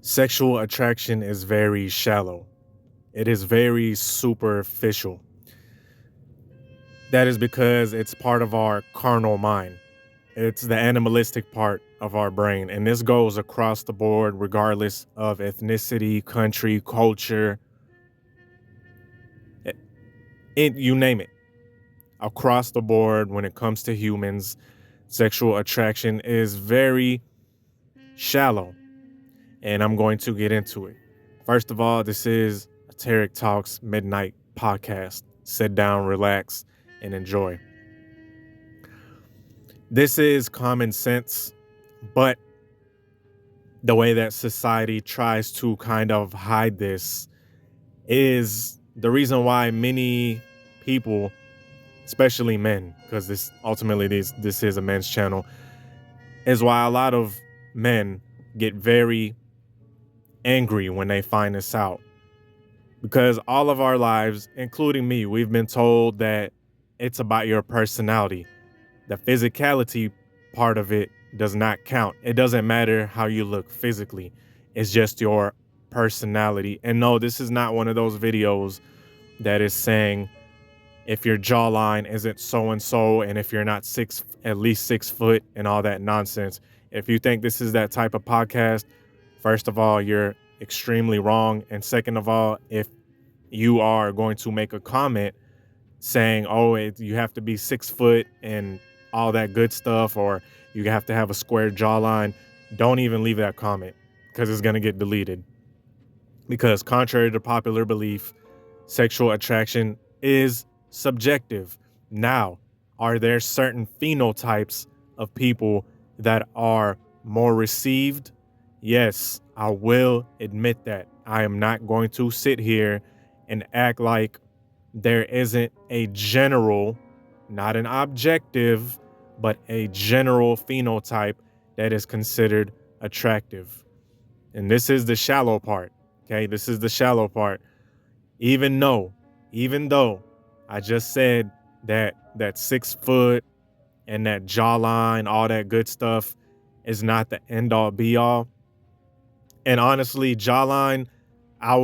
Sexual attraction is very shallow. It is very superficial. That is because it's part of our carnal mind. It's the animalistic part of our brain. And this goes across the board, regardless of ethnicity, country, culture, you name it. Across the board, when it comes to humans, sexual attraction is very shallow. And I'm going to get into it. First of all, this is a Tarik Talks Midnight podcast. Sit down, relax, and enjoy. This is common sense, but the way that society tries to kind of hide this is the reason why many people, especially men, because this is a men's channel, is why a lot of men get very angry when they find this out. Because all of our lives, including me, we've been told that it's about your personality. The physicality part of it does not count. It doesn't matter how you look physically. It's just your personality. And no, this is not one of those videos that is saying if your jawline isn't so-and-so and if you're not at least 6 foot and all that nonsense. If you think this is that type of podcast, first of all, you're extremely wrong. And second of all, if you are going to make a comment saying, you have to be 6 foot and all that good stuff, or you have to have a square jawline, don't even leave that comment because it's going to get deleted. Because contrary to popular belief, sexual attraction is subjective. Now, are there certain phenotypes of people that are more received? Yes, I will admit that. I am not going to sit here and act like there isn't a general, not an objective, but a general phenotype that is considered attractive. And this is the shallow part. Okay, this is the shallow part. Even though I just said that 6 foot and that jawline, all that good stuff is not the end all be all. And honestly, jawline, I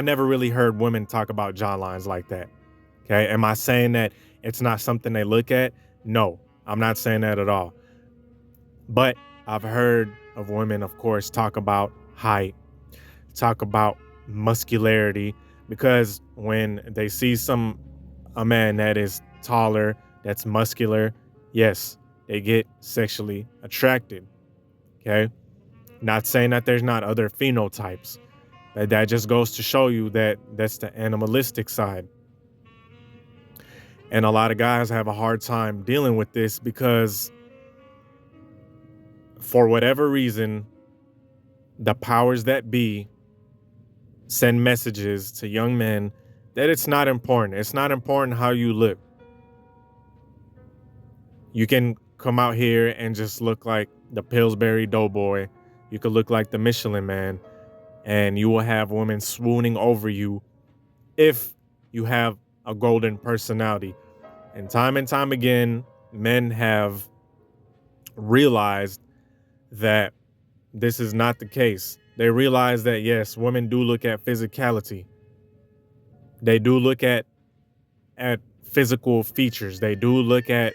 never really heard women talk about jawlines like that. Okay. Am I saying that it's not something they look at? No, I'm not saying that at all. But I've heard of women, of course, talk about height, talk about muscularity, because when they see a man that is taller, that's muscular, yes, they get sexually attracted. Okay. Not saying that there's not other phenotypes. That just goes to show you that that's the animalistic side. And a lot of guys have a hard time dealing with this because for whatever reason, the powers that be send messages to young men that it's not important. It's not important how you look. You can come out here and just look like the Pillsbury Doughboy. You could look like the Michelin Man, and you will have women swooning over you if you have a golden personality. And time again, men have realized that this is not the case. They realize that, yes, women do look at physicality. They do look at physical features. They do look at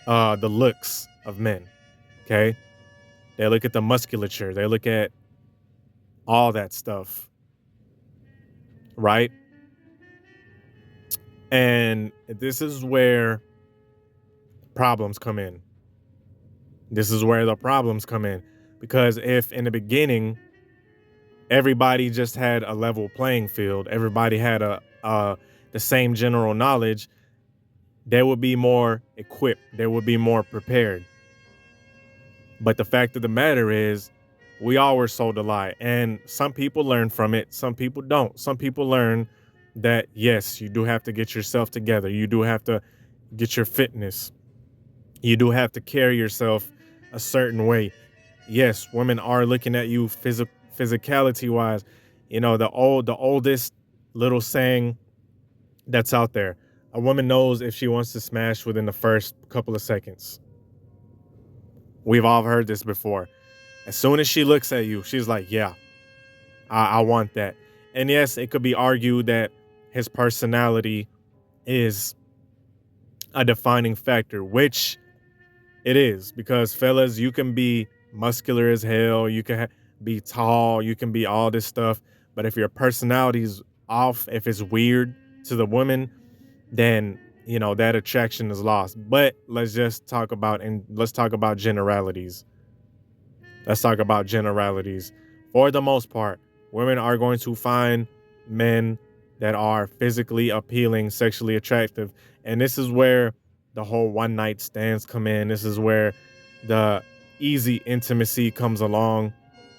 the looks of men. Okay? They look at the musculature. They look at all that stuff. Right? And this is where problems come in. This is where the problems come in. Because if in the beginning, everybody just had a level playing field, everybody had the same general knowledge, they would be more equipped. They would be more prepared. But the fact of the matter is, we all were sold a lie. And some people learn from it. Some people don't. Some people learn that, yes, you do have to get yourself together. You do have to get your fitness. You do have to carry yourself a certain way. Yes, women are looking at you physicality wise. You know, the oldest little saying that's out there. A woman knows if she wants to smash within the first couple of seconds. We've all heard this before. As soon as she looks at you, she's like, yeah, I want that. And yes, it could be argued that his personality is a defining factor, which it is, because fellas, you can be muscular as hell, you can be tall, you can be all this stuff, but if your personality's off, if it's weird to the woman, then that attraction is lost. But let's talk about generalities. Let's talk about generalities. For the most part, women are going to find men that are physically appealing, sexually attractive. And this is where the whole one night stands come in. This is where the easy intimacy comes along.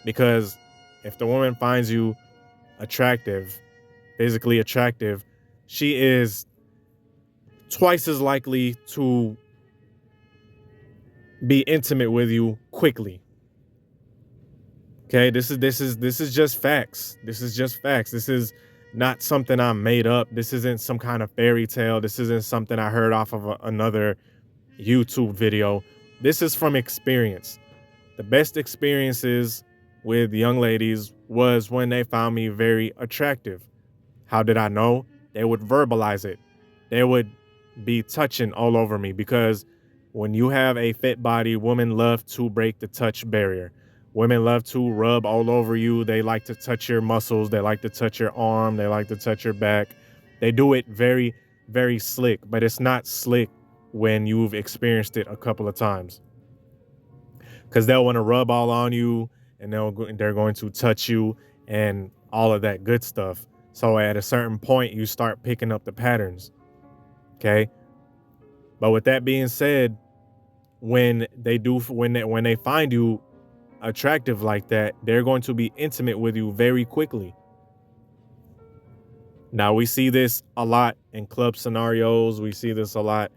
Because if the woman finds you attractive, physically attractive, she is twice as likely to be intimate with you quickly. Okay, this is just facts. This is just facts. This is not something I made up. This isn't some kind of fairy tale. This isn't something I heard off of another YouTube video. This is from experience. The best experiences with young ladies was when they found me very attractive. How did I know? They would verbalize it. They would be touching all over me, because when you have a fit body, women love to break the touch barrier. Women love to rub all over you. They like to touch your muscles. They like to touch your arm. They like to touch your back. They do it very, very slick, but it's not slick when you've experienced it a couple of times. Because they'll want to rub all on you, and they're going to touch you and all of that good stuff. So at a certain point, you start picking up the patterns. Okay. But with that being said, when they find you attractive like that, they're going to be intimate with you very quickly. Now, we see this a lot in club scenarios. We see this a lot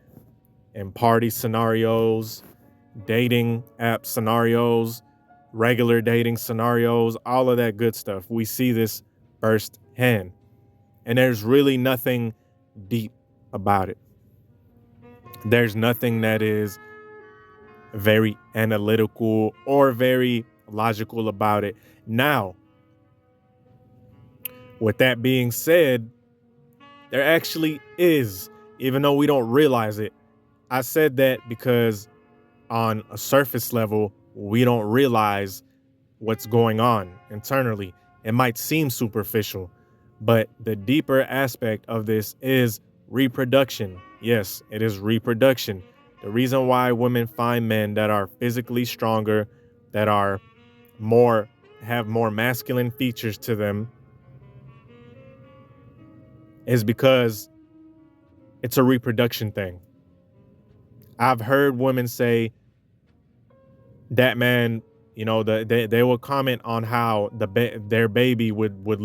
in party scenarios, dating app scenarios, regular dating scenarios, all of that good stuff. We see this firsthand. And there's really nothing deep about it. There's nothing that is very analytical or very logical about it. Now, with that being said, there actually is, even though we don't realize it. I said that because on a surface level, we don't realize what's going on internally. It might seem superficial, but the deeper aspect of this is reproduction. Yes, it is reproduction. The reason why women find men that are physically stronger, that have more masculine features to them, is because it's a reproduction thing. I've heard women say that man, they will comment on how their baby would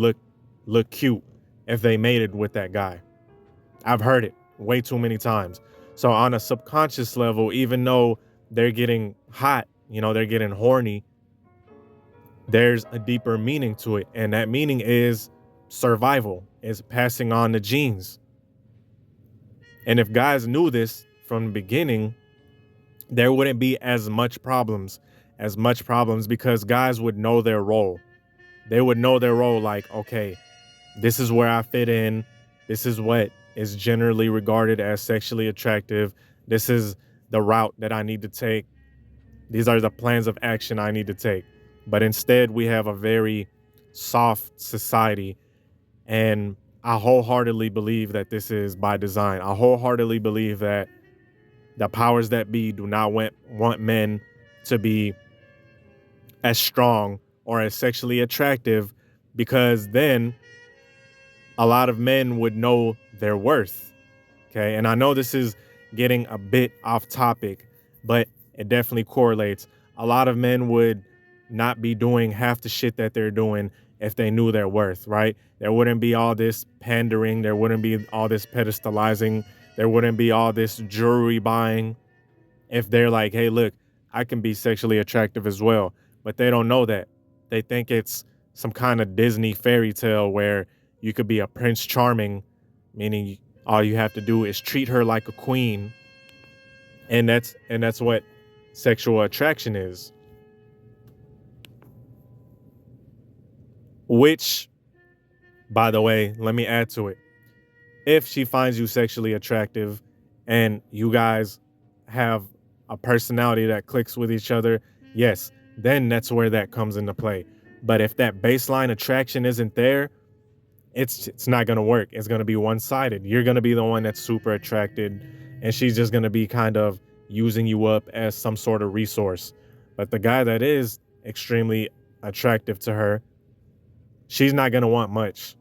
look cute if they mated with that guy. I've heard it way too many times. So on a subconscious level, even though they're getting hot, they're getting horny, there's a deeper meaning to it. And that meaning is survival, is passing on the genes. And if guys knew this from the beginning, there wouldn't be as much problems because guys would know their role. They would know their role, like, okay, this is where I fit in. This is what is generally regarded as sexually attractive. This is the route that I need to take. These are the plans of action I need to take. But instead, we have a very soft society. And I wholeheartedly believe that this is by design. I wholeheartedly believe that the powers that be do not want men to be as strong or as sexually attractive, because then a lot of men would know their worth. Okay. And I know this is getting a bit off topic, but it definitely correlates. A lot of men would not be doing half the shit that they're doing if they knew their worth, right? There wouldn't be all this pandering. There wouldn't be all this pedestalizing. There wouldn't be all this jewelry buying if they're like, hey, look, I can be sexually attractive as well. But they don't know that. They think it's some kind of Disney fairy tale where you could be a Prince Charming, meaning all you have to do is treat her like a queen. And that's what sexual attraction is. Which, by the way, let me add to it. If she finds you sexually attractive and you guys have a personality that clicks with each other, yes, then that's where that comes into play. But if that baseline attraction isn't there, it's not going to work. It's going to be one-sided. You're going to be the one that's super attracted, and she's just going to be kind of using you up as some sort of resource. But the guy that is extremely attractive to her, she's not going to want much.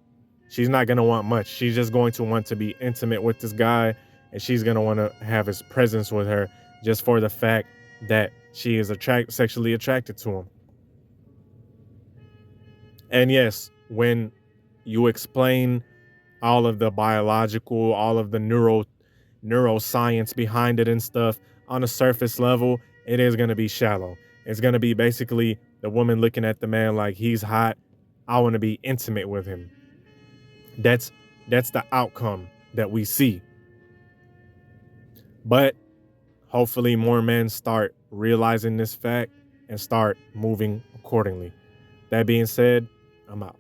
She's not going to want much. She's just going to want to be intimate with this guy, and she's going to want to have his presence with her just for the fact that she is sexually attracted to him. And yes, when you explain all of the biological, all of the neuroscience behind it and stuff on a surface level, it is going to be shallow. It's going to be basically the woman looking at the man like he's hot. I want to be intimate with him. That's the outcome that we see. But hopefully more men start realizing this fact and start moving accordingly. That being said, I'm out.